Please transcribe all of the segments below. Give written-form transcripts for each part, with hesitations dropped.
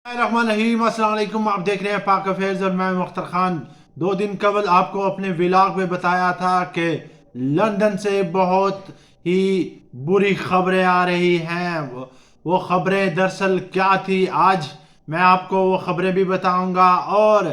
الرحمن الرحیم، السلام علیکم۔ آپ دیکھ رہے ہیں پاک افیئرز اور میں مختار خان۔ 2 دن قبل آپ کو اپنے ولاگ میں بتایا تھا کہ لندن سے بہت ہی بری خبریں آ رہی ہیں۔ وہ خبریں دراصل کیا تھی، آج میں آپ کو وہ خبریں بھی بتاؤں گا، اور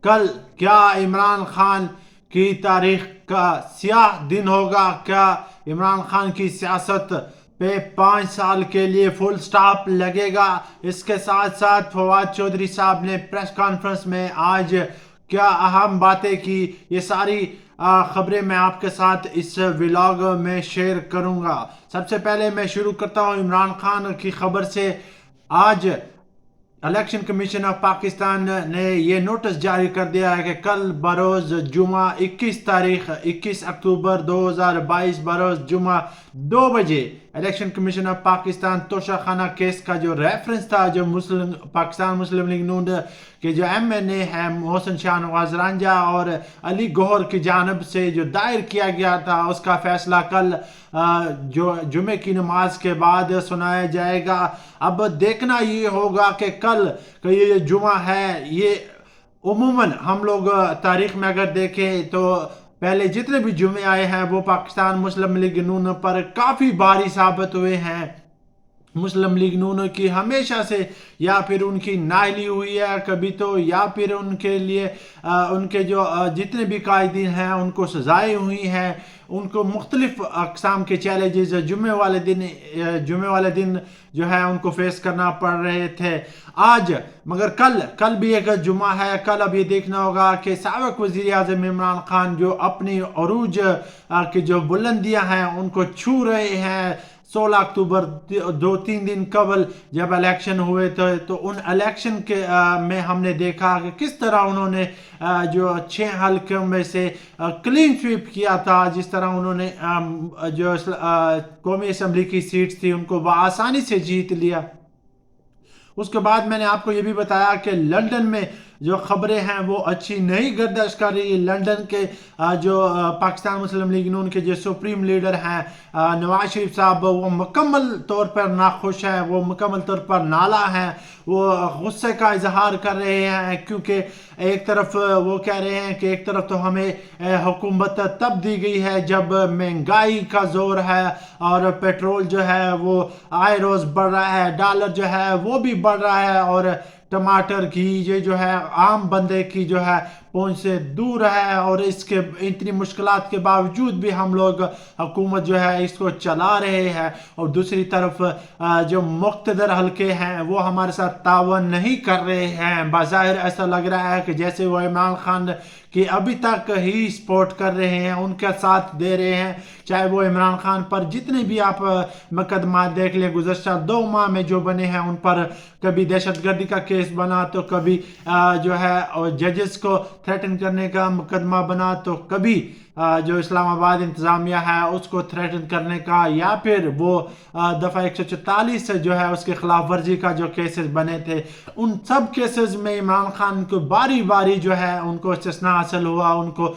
کل کیا عمران خان کی تاریخ کا سیاہ دن ہوگا، کیا عمران خان کی سیاست پہ 5 سال کے لیے فل سٹاپ لگے گا۔ اس کے ساتھ ساتھ فواد چودھری صاحب نے پریس کانفرنس میں آج کیا اہم باتیں کی، یہ ساری خبریں میں آپ کے ساتھ اس ولاگ میں شیئر کروں گا۔ سب سے پہلے میں شروع کرتا ہوں عمران خان کی خبر سے۔ آج الیکشن کمیشن آف پاکستان نے یہ نوٹس جاری کر دیا ہے کہ کل بروز جمعہ 21 اکتوبر 2022 بروز جمعہ 2 بجے الیکشن کمیشن آف پاکستان توشہ خانہ کیس کا جو ریفرنس تھا، جو پاکستان مسلم لیگ نون کے جو ایم این اے ہیں محسن شاہ نواز رانجھا اور علی گوہر کی جانب سے جو دائر کیا گیا تھا، اس کا فیصلہ کل جو جمعے کی نماز کے بعد سنایا جائے گا۔ اب دیکھنا یہ ہوگا کہ کل کا یہ جمعہ ہے، یہ عموماً ہم لوگ تاریخ میں اگر دیکھیں تو پہلے جتنے بھی جمعے آئے ہیں وہ پاکستان مسلم لیگ نون پر کافی بھاری ثابت ہوئے ہیں۔ مسلم لیگ نون کی ہمیشہ سے یا پھر ان کی نااہلی ہوئی ہے کبھی تو، یا پھر ان کے لیے ان کے جو جتنے بھی قائدین ہیں ان کو سزائیں ہوئی ہیں، ان کو مختلف اقسام کے چیلنجز جمعے والے دن جو ہے ان کو فیس کرنا پڑ رہے تھے۔ آج مگر کل بھی ایک جمعہ ہے۔ کل اب یہ دیکھنا ہوگا کہ سابق وزیر اعظم عمران خان جو اپنی عروج کی جو بلندیاں ہیں ان کو چھو رہے ہیں۔ 16 اکتوبر 2-3 دن قبل جب الیکشن ہوئے تھے تو ان الیکشن کے میں ہم نے دیکھا کہ کس طرح انہوں نے جو 6 حلقوں میں سے کلین سویپ کیا تھا، جس طرح انہوں نے جو قومی اسمبلی کی سیٹس تھی ان کو بآسانی سے جیت لیا۔ اس کے بعد میں نے آپ کو یہ بھی بتایا کہ لندن میں جو خبریں ہیں وہ اچھی نہیں گردش کر رہی۔ لندن کے جو پاکستان مسلم لیگ نون کے جو سپریم لیڈر ہیں نواز شریف صاحب، وہ مکمل طور پر ناخوش ہیں، وہ مکمل طور پر نالاں ہیں، وہ غصے کا اظہار کر رہے ہیں، کیونکہ ایک طرف وہ کہہ رہے ہیں کہ ایک طرف تو ہمیں حکومت تب دی گئی ہے جب مہنگائی کا زور ہے اور پیٹرول جو ہے وہ آئے روز بڑھ رہا ہے، ڈالر جو ہے وہ بھی بڑھ رہا ہے، اور ٹماٹر کی یہ جو ہے عام بندے کی جو ہے پہنچ سے دور ہے، اور اس کے اتنی مشکلات کے باوجود بھی ہم لوگ حکومت جو ہے اس کو چلا رہے ہیں، اور دوسری طرف جو مقتدر حلقے ہیں وہ ہمارے ساتھ تعاون نہیں کر رہے ہیں۔ بظاہر ایسا لگ رہا ہے کہ جیسے وہ عمران خان کہ ابھی تک ہی سپورٹ کر رہے ہیں، ان کا ساتھ دے رہے ہیں، چاہے وہ عمران خان پر جتنے بھی آپ مقدمات دیکھ لیں گزشتہ 2 ماہ میں جو بنے ہیں، ان پر کبھی دہشت گردی کا کیس بنا تو کبھی جو ہے ججز کو تھریٹن کرنے کا مقدمہ بنا تو کبھی جو اسلام آباد انتظامیہ ہے اس کو تھریٹن کرنے کا، یا پھر وہ دفعہ 144 سے جو ہے اس کے خلاف ورزی کا جو کیسز بنے تھے، ان سب کیسز میں عمران خان کو باری باری جو ہے ان کو استثناء حاصل ہوا، ان کو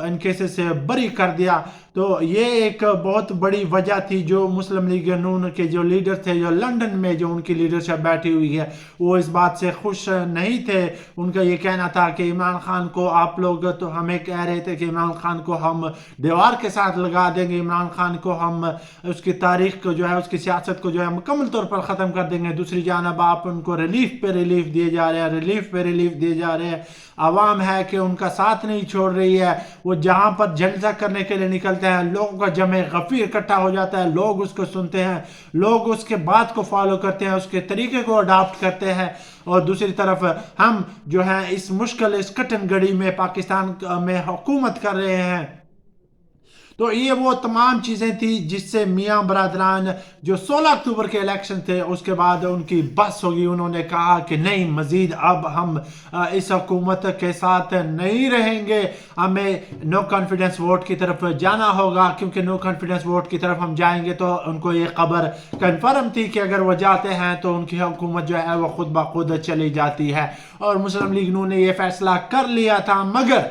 ان کیسز سے بری کر دیا۔ تو یہ ایک بہت بڑی وجہ تھی جو مسلم لیگ نون کے جو لیڈر تھے، جو لندن میں جو ان کی لیڈرشپ بیٹھی ہوئی ہے، وہ اس بات سے خوش نہیں تھے۔ ان کا یہ کہنا تھا کہ عمران خان کو آپ لوگ تو ہمیں کہہ رہے تھے کہ عمران خان کو ہم دیوار کے ساتھ لگا دیں گے، عمران خان کو ہم اس کی تاریخ کو جو ہے اس کی سیاست کو جو ہے مکمل طور پر ختم کر دیں گے۔ دوسری جانب آپ ان کو ریلیف پہ ریلیف دیے جا رہے ہیں، عوام ہے کہ ان کا ساتھ نہیں چھوڑ رہی ہے۔ وہ جہاں پر جلسہ کرنے کے لیے نکلتے ہیں، لوگوں کا جمع غفیر اکٹھا ہو جاتا ہے، لوگ اس کو سنتے ہیں، لوگ اس کے بات کو فالو کرتے ہیں، اس کے طریقے کو اڈاپٹ کرتے ہیں۔ اور دوسری طرف ہم جو ہیں اس مشکل اس کٹن گھڑی میں پاکستان میں حکومت کر رہے ہیں۔ تو یہ وہ تمام چیزیں تھی جس سے میاں برادران جو 16 اکتوبر کے الیکشن تھے اس کے بعد ان کی بس ہوگی۔ انہوں نے کہا کہ نہیں، مزید اب ہم اس حکومت کے ساتھ نہیں رہیں گے، ہمیں نو کانفیڈنس ووٹ کی طرف جانا ہوگا، کیونکہ نو کانفیڈنس ووٹ کی طرف ہم جائیں گے تو ان کو یہ خبر کنفرم تھی کہ اگر وہ جاتے ہیں تو ان کی حکومت جو ہے وہ خود بخود چلی جاتی ہے، اور مسلم لیگ نون نے یہ فیصلہ کر لیا تھا۔ مگر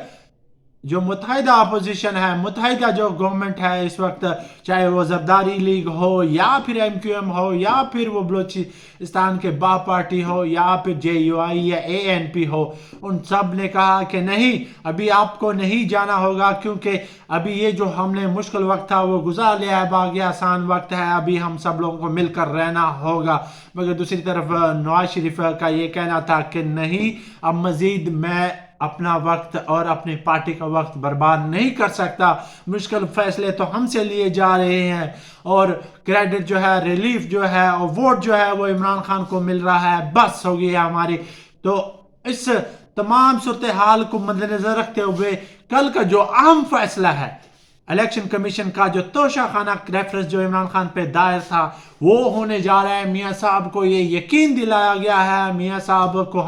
جو متحدہ اپوزیشن ہے، متحدہ جو گورنمنٹ ہے اس وقت، چاہے وہ زرداری لیگ ہو یا پھر ایم کیو ایم ہو یا پھر وہ بلوچستان کے با پارٹی ہو یا پھر جے یو آئی یا اے این پی ہو، ان سب نے کہا کہ نہیں، ابھی آپ کو نہیں جانا ہوگا، کیونکہ ابھی یہ جو ہم نے مشکل وقت تھا وہ گزار لیا ہے، باقی آسان وقت ہے، ابھی ہم سب لوگوں کو مل کر رہنا ہوگا۔ مگر دوسری طرف نواز شریف کا یہ کہنا تھا کہ نہیں، اب مزید میں اپنا وقت اور اپنی پارٹی کا وقت برباد نہیں کر سکتا، مشکل فیصلے تو ہم سے لیے جا رہے ہیں، اور کریڈٹ جو ہے، ریلیف جو ہے اور ووٹ جو ہے وہ عمران خان کو مل رہا ہے، بس ہو گئی ہے ہماری۔ تو اس تمام صورتحال کو مد نظر رکھتے ہوئے کل کا جو اہم فیصلہ ہے، الیکشن کمیشن کا جو توشہ خانہ ریفرنس جو عمران خان پہ دائر تھا، وہ ہونے جا رہا ہے۔ میاں صاحب کو یہ یقین دلایا گیا ہے، میاں صاحب کو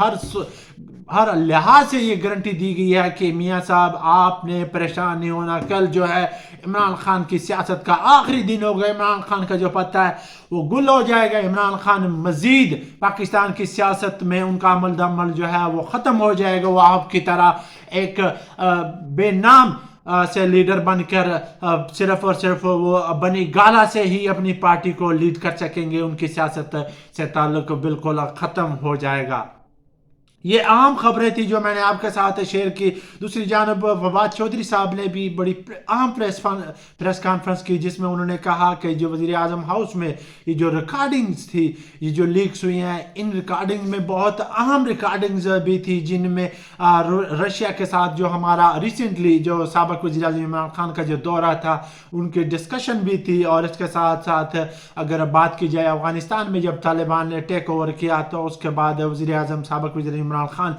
ہر لحاظ سے یہ گارنٹی دی گئی ہے کہ میاں صاحب آپ نے پریشان نہیں ہونا۔ کل جو ہے عمران خان کی سیاست کا آخری دن ہوگا، عمران خان کا جو پتہ ہے وہ گل ہو جائے گا، عمران خان مزید پاکستان کی سیاست میں ان کا عمل دمل جو ہے وہ ختم ہو جائے گا، وہ آپ کی طرح ایک بے نام سے لیڈر بن کر صرف اور صرف وہ بنی گالا سے ہی اپنی پارٹی کو لیڈ کر سکیں گے، ان کی سیاست سے تعلق بالکل ختم ہو جائے گا۔ یہ اہم خبریں تھی جو میں نے آپ کے ساتھ شیئر کی۔ دوسری جانب فواد چودھری صاحب نے بھی بڑی اہم پریس کانفرنس کی، جس میں انہوں نے کہا کہ جو وزیر اعظم ہاؤس میں یہ جو ریکارڈنگز تھی، یہ جو لیکس ہوئی ہیں، ان ریکارڈنگ میں بہت اہم ریکارڈنگز بھی تھی، جن میں رشیا کے ساتھ جو ہمارا ریسنٹلی جو سابق وزیر اعظم عمران خان کا جو دورہ تھا ان کی ڈسکشن بھی تھی، اور اس کے ساتھ ساتھ اگر بات کی جائے افغانستان میں جب طالبان نے ٹیک اوور کیا تو اس کے بعد وزیر اعظم سابق وزیر Imran Khan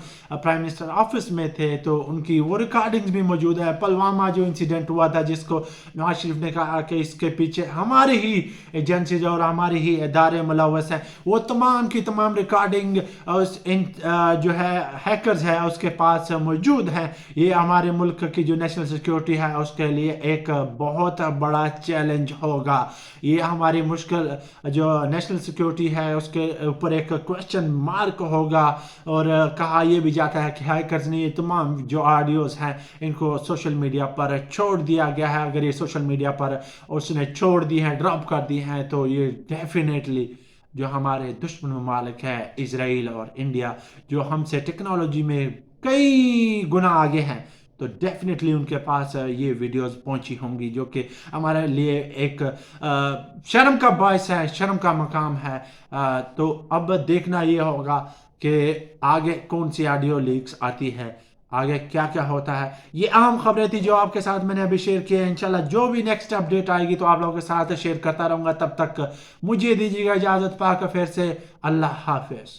prime minister office میں تھے، تو ان کی وہ ریکارڈنگز بھی موجود ہے۔ پلوامہ جو انسیڈنٹ ہوا تھا، جس کو نواز شریف نے کہا کہ اس کے پیچھے ہماری ہی ایجنسیز اور ہماری ہی ادارے ملوث ہیں، وہ تمام کی تمام ریکارڈنگ جو ہے ہیکرز ہے اس کے پاس موجود ہیں۔ یہ ہمارے ملک کی جو نیشنل سیکیورٹی ہے اس کے لیے ایک بہت بڑا چیلنج ہوگا، یہ ہماری مشکل جو نیشنل سیکیورٹی ہے اس کے اوپر ایک کوشچن مارک ہوگا۔ اور کہا یہ بھی جاتا ہے کہ ہیکرز نے یہ تمام جو آڈیوز ہیں ان کو سوشل میڈیا پر چھوڑ دیا گیا ہے، اگر یہ سوشل میڈیا پر اس نے چھوڑ دی ہیں، ڈراپ کر دی ہیں، تو یہ ڈیفینیٹلی جو ہمارے دشمن ممالک ہے اسرائیل اور انڈیا، جو ہم سے ٹیکنالوجی میں کئی گنا آگے ہیں، تو ڈیفینیٹلی ان کے پاس یہ ویڈیوز پہنچی ہوں گی، جو کہ ہمارے لیے ایک شرم کا باعث ہے، شرم کا مقام ہے۔ تو اب دیکھنا یہ ہوگا کہ آگے کون سی آڈیو لیکس آتی ہے، آگے کیا کیا ہوتا ہے۔ یہ اہم خبریں تھی جو آپ کے ساتھ میں نے ابھی شیئر کی ہیں۔ انشاءاللہ جو بھی نیکسٹ اپڈیٹ آئے گی تو آپ لوگوں کے ساتھ شیئر کرتا رہوں گا۔ تب تک مجھے دیجیے گا اجازت، پاک افیئر سے۔ اللہ حافظ۔